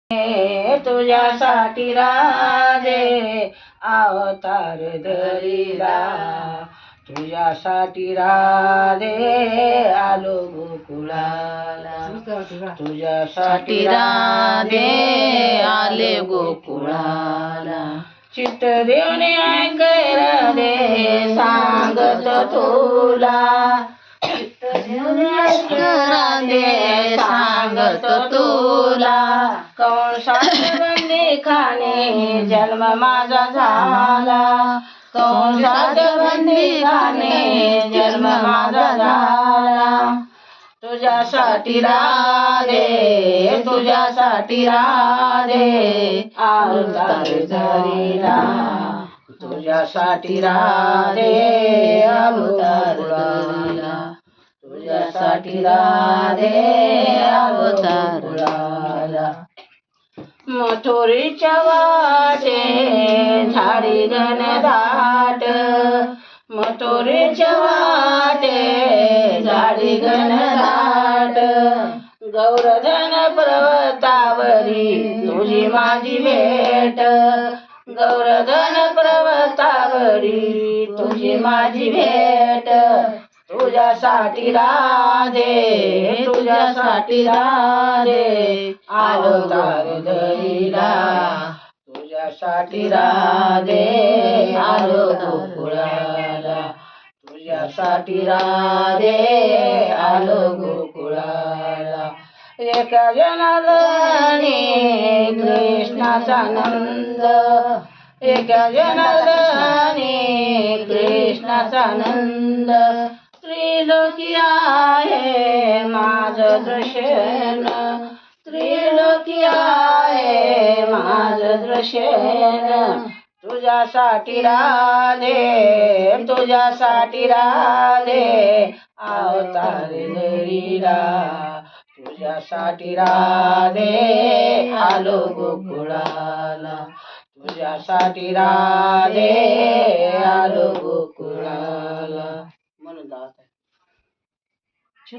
तुझ्यासाठी राधे अवतार धरिला, तुझ्यासाठी राधे आलो गोकुळाला, तुझ्यासाठी राधे आले गोकुळाला. चित्त देऊन ऐक राधे सांगत तुला, चित्त देऊन ऐक राधे सांगत तुला. कंसात बंदी खाणे जन्म माझा झाला, कंसात बंदी खाणे जन्म माझा झाला. तुझ्यासाठी राधे, तुझ्यासाठी राधे अवतार धरिला, तुझ्यासाठी राधे अवतार धरिला, तुझ्यासाठी राधे अवतार धरिला. मथुरीच्या वाटे झाडी घनदाट, मथुरीच्या वाटे झाडी घनदाट. गौरधन पर्वतावरी तुझी माझी भेट, गौरधन पर्वतावरी तुझी माझी भेट. तुझ्यासाठी राधे, तुझ्यासाठी राधे अवतार धरिला, तुझ्यासाठी राधे आलो गोकुळाला, तुझ्यासाठी राधे आलो गोकुळाला. एका जनार्दनी कृष्णाचा नंद, एका जनार्दनी कृष्णाचा नंद. त्रिलोकी आहे माझं दर्शन, त्रिलोकी आहे माझं दर्शन. तुझ्यासाठी राधे, तुझ्यासाठी राधे अवतार धरिला, तुझ्यासाठी राधे आलो गोकुळाला, तुझ्यासाठी राधे आलो गोकुळाला.